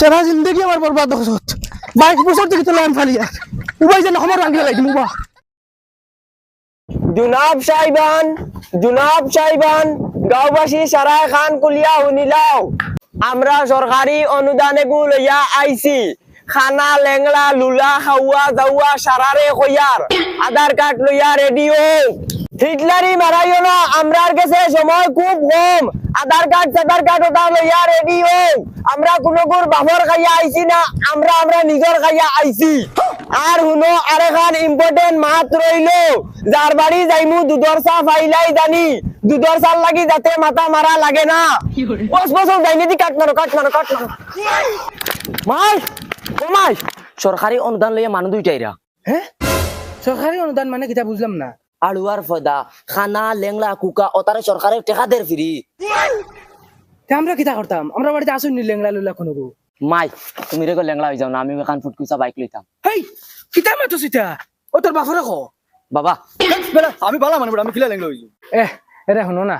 সারা জিন্দগি আমার বরবাদ হচ্ছে 22 বছর থেকে তো লাইন ফালিয়া উবাই যেন আমার রাঙ্গি লাগাই মুবা জুনাব সাইবান গাঁওবাসী সারায় খান কুলিয়া শুনিলাও আমরা সরকারি অনুদানে গু লইয়া আইছি খানা লেংলা লুলা খাওয়া যাওয়া সারারে কইয়ার আধার কার্ড লইয়া রেডিও হিটলারি মারাইও না আমরার কাছে সময় খুব কম আধার কার্ড ওটা লইয়া রেডিও আমরা কোনো গুর বাফর খাইয়া আইছি না আমরা নিজের খাইয়া আইছি আর হুনো আরেখান ইম্পর্টেন্ট মাত রইলো যার বাড়ি যাইমু দুধর চা ফাইলাই জানি দুধর চাল লাগি যাতে মাথা মারা লাগে না বস যাইনি দি কাট মারো মাই সরকারি অনুদান লইয়া মানুষ দুইটাইরা হ্যাঁ সরকারি অনুদান মানে কিটা বুঝলাম না আলুয়ার ফদা খানা লেংলা কুকা ওতারে সরকারে টাকা দের ফ্রি আমরা কিটা করতাম আমরা বাড়িতে আসুন লেংলা লুলা কোনো মাই তুমি রে লেংলা হই যাও না আমি এখান ফুটকুচা বাইক লইতাম হেই কিটা মাতো সিটা ও তোর বাফরে কো বাবা আমি বালা মানে আমি কিলা লেংলা হইছি এরে শুনো না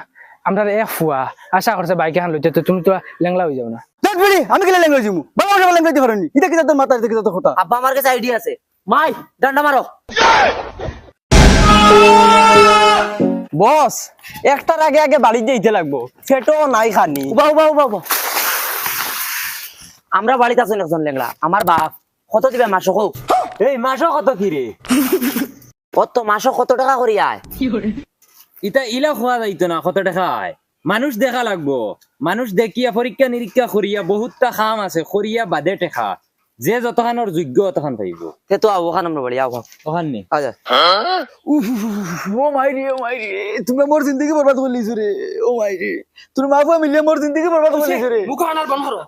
আমরা এক ফুয়া আশা করছে বাইক এখন লইতে তো তুমি তো লেংলা হয়ে যাও না দেখ বিড়ি আমি কিলা লেংলা হইছি বালা মানে লেংলা দিতে পারনি এটা কি তোর মাথা এটা কি তোর কথা আব্বা আমার কাছে আইডিয়া আছে মাই ডান্ডা মারো বস একটার আগে বাড়ি যেতে লাগবো সেটো নাই খানি বাবা আমরা বাড়িতে আছি একজন লেংলা আমার বাপ কত দিবে মাসক এই মাসক কত কি রে কত মাসক কত টাকা করি আয় ইটা ইলা খোয়া যাইতো না কত টাকা আয় মানুষ দেখা লাগবো মানুষ দেখিয়া পরীক্ষা নিরীক্ষা করিয়া বহুতটা খাম আছে করিয়া বাদে টেকা যে যতখানোর যোগ্য অতখান পাইব সে তো ওখান আমরা বাড়ি আও ওখান নি আচ্ছা ও মাইরি তুমি মোর জিন্দগি বরবাদ করে লিছো রে ও মাইরি তোর মা বাবা মিলিয়ে মোর জিন্দগি বরবাদ করে লিছো রে মুখ আনার বন্ধ করো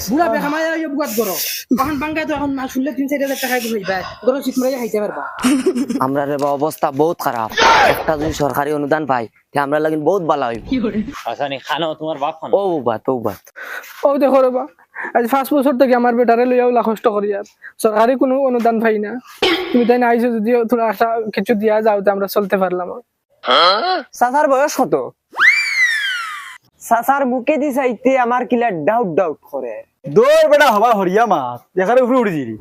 বুড়া বেখামায় ইয়ে বুকাত করো এখন বাঙ্গা তো এখন মাস শুনলে 3-4 টাকা দিবে গরো শীত মারাই খাইতে পারবা আমরা রে অবস্থা বহুত খারাপ একটা যদি সরকারি অনুদান পাই তে আমরা লাগিন বহুত ভালো হইব আচ্ছা নি খানো তোমার বাপ খান ও বাত ও দেখো রে বা আজ 5 বছর থেকে আমার বেটারে লইয়াও কষ্ট করি আর সরকারি কোনো অনুদান পাই না তুমি তাই না আইছো যদি থোড়া একটা কিছু দিয়া যাও তো আমরা চলতে পারলাম সাসার বয়স কত সাসার বুকে দি চাইতে আমার কিলা ডাউট করে দৌড় বেটা হবা হরিয়া মাছ দেখারে উপরে উড়ে দিলি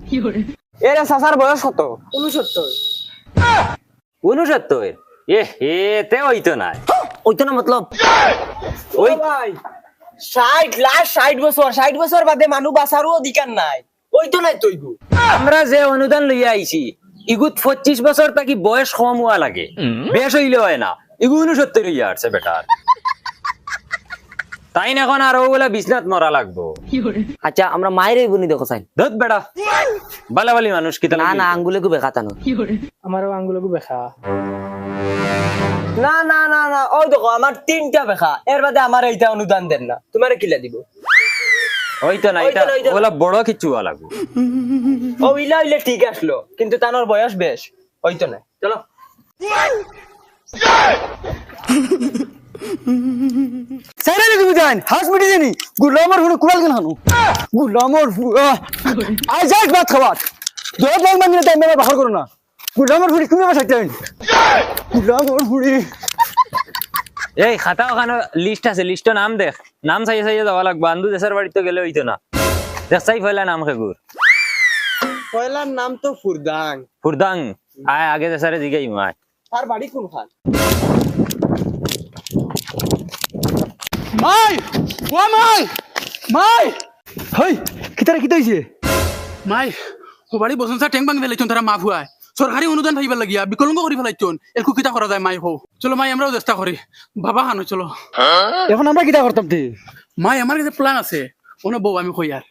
এরে সাসার বয়স কত 69 তে হইতো না ওইতো না মতলব ওই ভাই 60 বছর বাদে মানুষ বাঁচারও অধিকার নাই ওইতো নাই তৈগু আমরা যে অনুদান লইয়া আইছি ইগুত 25 বছর থাকি বয়স কম হওয়া লাগে বেশ হইলে হয় না ইগু 69 হইয়া আসছে বেটার তাই না এখন আর ওগুলা বিছনাত মরা লাগবো আচ্ছা আমরা মায়ের বনি দেখো চাই ধত বেটা বালাবালি মানুষ কি না আঙ্গুলে কো বেখাতানো আমারও আঙ্গুলকো বেখা না ওই দেখো আমার 3টা বেখা এর বাদে আমার এইটা অনুদান দেন না তোমারে কিলা দিব হইতো না এটা ওগুলা বড় কিছু হওয়া লাগবে ও ইলা ঠিক আসলো কিন্তু তানোর বয়স বেশ হইতো না চলো সাইরা তুমি জান হাউস মিটি জানি গুলামর হুন কুড়াল কেন হানু গুলামর আই যাই ভাত খাওয়া দোয়াত লাগ মানি টাইম মেলা বাহার করো না গুলামর হুড়ি তুমি বাসা চাই গুলামর হুড়ি এই খাতা ওখানে লিস্ট আছে লিস্টে নাম দেখ নাম চাইয়ে যাওয়া লাগবে বান্ধু দেশের বাড়িতে গেলে হইতো না দেখ চাই ফেলা নাম খেগুর পয়লার নাম তো ফুরদাং আয় আগে দেশারে জিগাই মায় তার বাড়ি কোন খান মাই ও মাই হই কিতারে কি হইছে মাই বাড়ি বসনসা টেং বাং ফেলাইছন তারা মাফ হুয়ায় সরকারি অনুদান পাইবার লাগিয়া বিকলঙ্গ করে ফেলাইছন এরকু কিতা করা যায় মাই হো চলো মাই আমরাও চেষ্টা করি বাবা খানো চলো এখন আমরা কিতা করতাম তে মাই আমার কাছে প্ল্যান আছে ওনা বউ আমি কই আর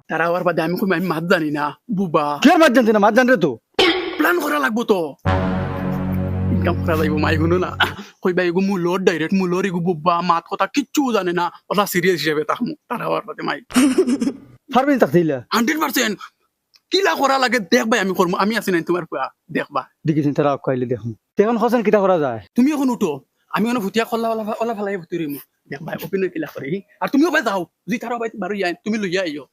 তারা আবার বাদে আমি কই আমি মাত জানি না বুবা কি আর মাত জানতে না মাত জানরে তো প্ল্যান করা লাগবো তো ইনকাম করা যাইব মাই শুনো না কইবা এগু মূলর ডাইরেক্ট মূলর এগু বুবা মাত কথা কিচ্ছু জানে না ওটা সিরিয়াস হিসেবে তাকমু তারা আবার বাদে মাই পারবি তাক দিলা 100% কিলা করা লাগে দেখবা আমি করবো আমি আছি নাই তোমার পুয়া দেখবা দেখিছেন তারা কইলে দেখুন তেখন খসন কিতা করা যায় তুমি এখন উঠো আমি এখন ভুতিয়া খল্লা ওলা ফেলাই ভুতুরিম দেখবা অপিনিয়ন কিলা করে আর তুমিও বাই যাও যদি তারা বাই বারো যাই তুমি লইয়া আইও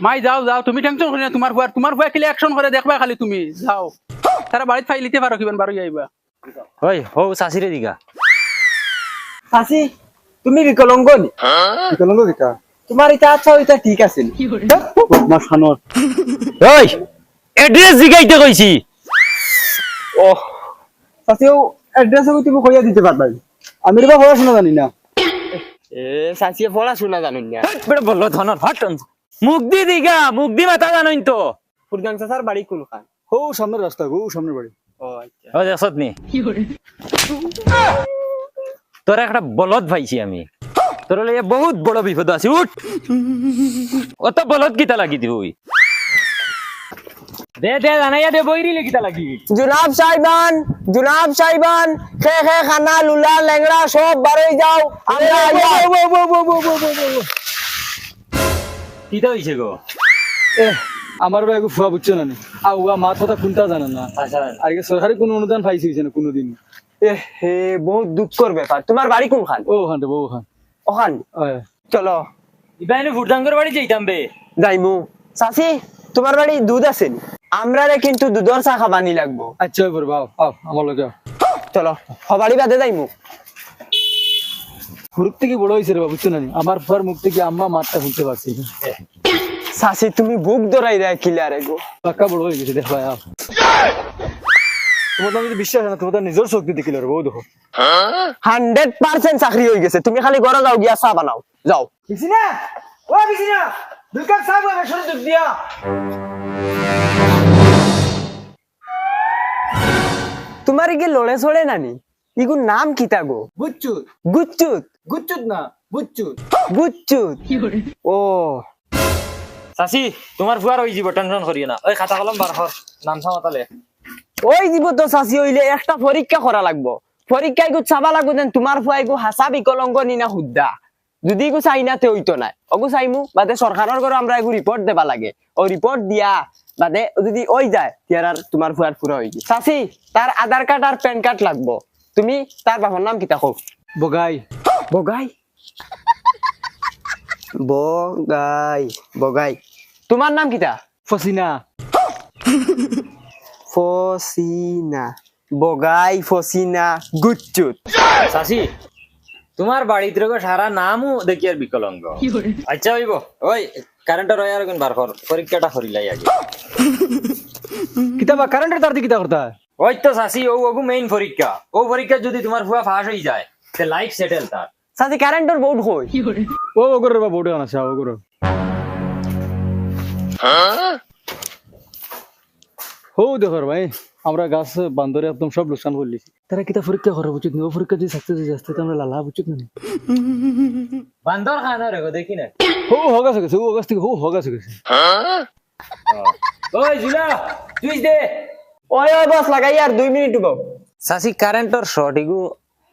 মাই যাও তুমি টেনশন করি না তোমার ফুয়া কিলা অ্যাকশন করে দেখবা খালি তুমি যাও তারা বাড়িতে ফাইল লিতে পারো কিমান বারো যাইবা ওই হো চাচিরে দিগা চাচি তুমি বিকলঙ্গ নি বিকলঙ্গ কিতা তোমার এটা আচ্ছা ওইটা ঠিক আছে বদমাস খানোর ওই এড্রেস জিগাইতে কইছি ও সাথেও অ্যাড্রেস তুমি কইয়া দিতে পারবাই আমি রে পড়াশোনা জানি না এ সাসিয়ে পড়াশোনা জানুন না বেটা বললো ধনর হটন মুখ দি দিগা মুখ দি মাথা জানোইন তো ফুরগাং চাচার বাড়ি কোনখান হো সামনের রাস্তা গো সামনের বাড়ি ও আচ্ছা ও দেখছত নি তোরা একটা বলদ পাইছি আমি তোর লইয়া বহুত বড় বিপদ আছে উঠ অত বলদ কিতা লাগি দিবই দে দে জানাইয়া দে বইরি কিতা লাগি জুনাব সাহেবান খে খে খানা লুলা লেংড়া সব বারোই যাও আমরা কিতা হইছে গো এ আমার ভাই ফুয়া বুঝছো না আউয়া মা কথা কোনটা জানে না আচ্ছা আর কি সরকারি কোনো অনুদান পাইছে না কোনোদিন এ হে বহুত দুঃখর ব্যাপার তোমার বাড়ি কোনখান ও খান রে বউ খান ওখান চলো ইবাইনে ফুরদাঙ্গর বাড়ি যাইতাম বে যাইমু চাচি তোমার বাড়ি দুধ আছে আমরা কিন্তু দুধর চা খাবানি লাগবো আচ্ছা এবার বাও আও আমার লগে চলো হবাড়ি বাদে যাইমু ফুরুক থেকে বড় হয়েছে রে বাবু বুঝছো না আমার ফুয়ার মুখ থেকে আম্মা মারটা শুনতে পারছি চাচি তুমি বুক ধরাই দেয় কিলারে গো পাক্কা বড় হয়ে গেছে দেখ ভাই আও তোমার যদি বিশ্বাস হয় না তোমার নিজের শক্তি দেখিল রে বউ দেখো 100% চাকরি হয়ে গেছে তুমি খালি ঘরে যাও গিয়া চা বানাও যাও বিছিনা ও বিছিনা দুই কাপ চা বানাও শুরু দুধ দিয়া তোমার কি লড়ে ছড়ে নানি ইগুর নাম কিতা গো বুচ্চুত গুচ্চুত গুচ্চুত না বুচ্চুত গুচ্চুত ও চাচি তোমার ফুয়ার হই যাব টেনশন করিও না ওই খাতা কলম বার কর নাম সামাতালে ওই জীব তো চাচি হইলে একটা পরীক্ষা করা লাগবো পরীক্ষায় গু চাবা লাগবো যেন তোমার ফুয়াই গু হাসা বিকলঙ্গ নিনা হুদ্দা যদি গু চাই না তে হইতো নাই অগু চাইমু বাদে সরকারের ঘরে আমরা এগু রিপোর্ট দেবা লাগে ও রিপোর্ট দিয়া বাদে যদি ওই যায় তিয়ার আর তোমার ফুয়ার পুরা হই গি চাচি তার আধার কার্ড আর প্যান কার্ড লাগবো তুমি তার বাবার নাম কিতা কও বগাই বগাই বগাই বগাই তোমার নাম কিতা ফসিনা ফসিনা বগাই ফসিনা গুচ্চুত চাচি তোমার বাড়িতে রোগ সারা নামও দেখি আর বিকলঙ্গ আচ্ছা হইব ওই কারেন্টর রয়ার গুণ বার কর পরীক্ষাটা করিলাই আগে কিতাবা কারেন্টের তার কিতা করতা ওই তো চাচি ও ওগু মেইন পরীক্ষা ও পরীক্ষা যদি তোমার ফুয়া ফাঁস হয়ে যায় তে লাইফ সেটেল তার সাথে কারেন্টর বোর্ড হই ও ওগর রে বউটা আছে ওগর হো দেখো ভাই আমরা গাছ বান্দরে একদম সব লোকসান করে লিছি তারা কিতা পরীক্ষা করা উচিত না ও পরীক্ষা যদি সাকসেস হয়ে যাচ্ছে তো আমরা লালা উচিত না বান্দর খানা রে গো দেখি না হো হোগা সকেছে ও গাছ থেকে হো হোগা সকেছে ওই জুলা তুই দে ওই ওই বস লাগাই আর 2 মিনিট উবাও চাচি কারেন্টর শর্ট ইগু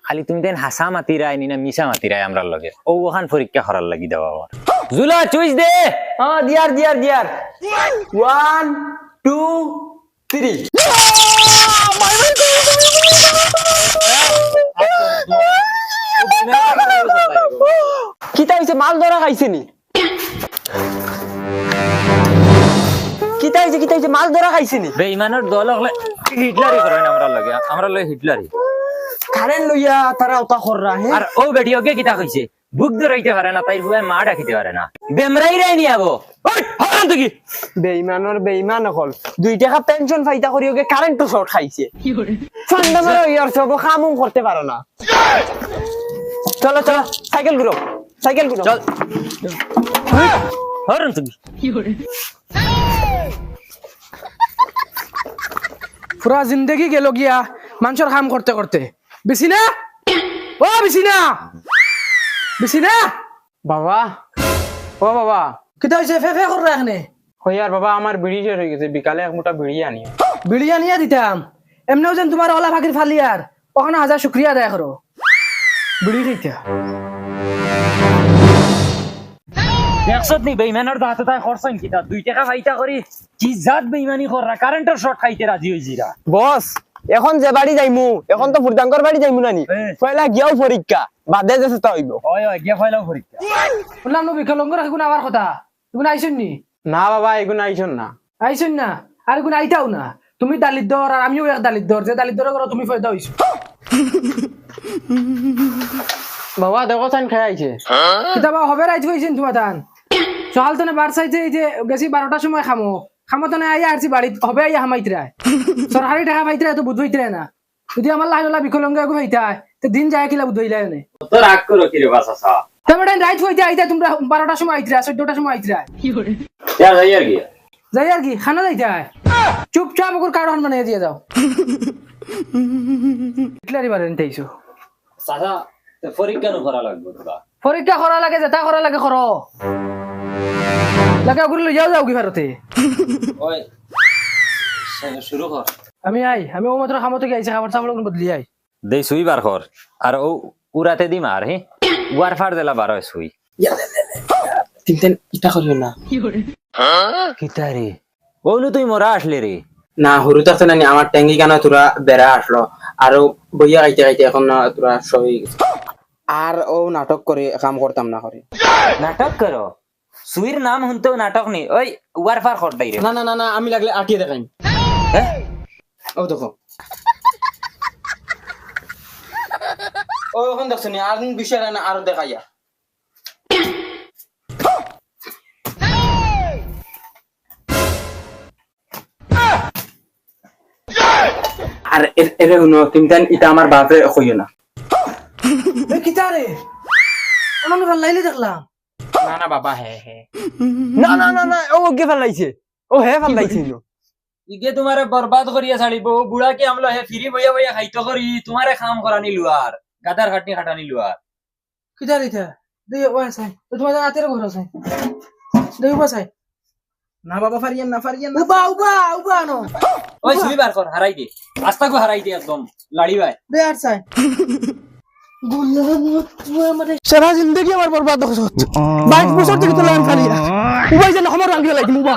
খালি তুমি দেন হাসা মাতিরাই নিনা মিশা মাতিরাই আমরা লগে ও ওখান পরীক্ষা করার লাগি দেওয়া আমার জুলা চুইস দে হ্যাঁ দিয়ার 1 2 3 কিতা হইছে মাল ধরা খাইছে নি কিতা হইছে মাল ধরা খাইছে নি বেঈমানের দল হলে হিটলারই করে না আমরা লগে হিটলারই কারেন্ট লইয়া তারা ওটা কররা হে আর ও বেটি ওকে কিতা কইছে বুক ধরাইতে পারে না তাই হুয়া মা ডাকিতে পারে না বেমরাই রাই নি আবো ওই হরান তুই বেইমান হল 2 টাকা পেনশন ফাইতা করি ওকে কারেন্ট তো শর্ট খাইছে ফান্ডা মারো ইয়ার সব কামও করতে পারো না চলো সাইকেল ঘুরো চল হরান তুই পুরা জিন্দগি গেল গিয়া মানুষের কাম করতে করতে বিছিনা ও বিছিনা বিছিনা বাবা ও বাবা কিতা হইছে ফে ফে কররা এখানে হইয়ার বাবা আমার বিড়ি শেষ হয়ে গেছে বিকালে এক মোটা বিড়ি আনিও বিড়ি আনিয়া দিতাম এমনিও যেন তোমার ওলা ফাঁকির ফালিয়ার ওখানে হাজার শুক্রিয়া আদায় করো বিড়ি খাইতা দেখছত নি বেঈমানের দাঁতে তাই খরচন কিতা 2 টাকা ফাইতা করি কি জাত বেঈমানি কররা কারেন্টের শর্ট খাইতে রাজি হইছিরা বস এখন যে বাড়ি যাইমু এখন তো ফুরদাঙ্গর বাড়ি যাইমু নানি পয়লা গিয়াও পরীক্ষা বাদে যেতে তা হইব ওই গিয়া ফাইলাও পরীক্ষা বললাম নবী কলঙ্গ রাখুন আবার কথা তুমি আইসুন নি না বাবা এগুলো আইছন না আইসুন না আর কোন আইতাও না তুমি দালিত দর আর আমিও এক দালিত দর যে দালিত দর করো তুমি ফয়দা হইছো বাবা দেখো চাইন খাই আইছে কিতাবা হবে রাইত হইছেন তোমার তান সকাল তো না বার চাইতে এই যে গেছি 12টার সময় খামো তো না আইয়া আসছি বাড়িত হবে আইয়া হামাইতরায় সরকারি টাকা পাইতরায় তো বুধ হইতরায় না যদি আমার লাইলা বিকলঙ্গ গো হইতায় তো দিন যায় কিলা বুধ হইলাই না তো রাগ করো কি রে বাসা তারপরে রাইত হইতে আইতা তোমরা 12টার সময় আইতরা 14টার সময় আইতরা যা যাই আর কি যাই আর কি খানা যাইতে হয় চুপচাপ ওর কারণ বানিয়ে দিয়ে যাও ইটলারি বারেন তাইছো চাচা পরীক্ষা করা লাগবে তোরা পরীক্ষা করা লাগে যেটা করা লাগে করো লাগে ওগুলো লই যাও কি ভারতে ওই শুরু কর আমি ও মাত্র খামতে গেছি খাবার চাবল বদলি আই দে সুই বার কর আর ও উড়াতে দি মার হে ওয়ার ফার দেলা বার হয় সুই তিনটেন ইটা করিও না কিতা রে ওলু তুই মরা আসলে রে না হরু তো না আমার ট্যাঙ্গি কেন তোরা বেড়া আসলো আর বইয়া খাইতে খাইতে এখন না তোরা সবই আর ও নাটক করে কাম করতাম না করে নাটক করো সুইর নাম শুনতেও নাটক নেই ওই ওয়ার ফার করতাই রে না না না না আমি লাগলে আটিয়ে দেখাই হ্যাঁ ও দেখো ও এখন দেখছো নি আর বিষয় না আরো দেখাইয়া আর এর শুনো তুমি ইটা আমার বাপে কইও না কিতা রে আমার ভাল লাইলে দেখলাম না না বাবা হে না না না না ও কে ফেলাইছে ও হে ফেলাইছে ইগে তোমারে বরবাদ করিয়া ছাড়িব বুড়া কি আমলো হে ফিরি বইয়া বইয়া খাইতো করি তোমারে খাম করানি লুয়ার গাদার খাটনি খাটানি লুয়ার কিতা রে তা দেই ও আছে তোমার হাতের ঘর আছে দেই ও আছে না বাবা ফারিয়ান না উবা নো ওই সুই বার কর হারাই দে আস্তাকো হারাই দে একদম লাড়ি ভাই দে আর চাই সারা জিন্দগি আমার বরবাদ করছ 22 বছর থেকে তো লাইন খালি উবাই যেন আমার রাঙ্গি লাগি উবা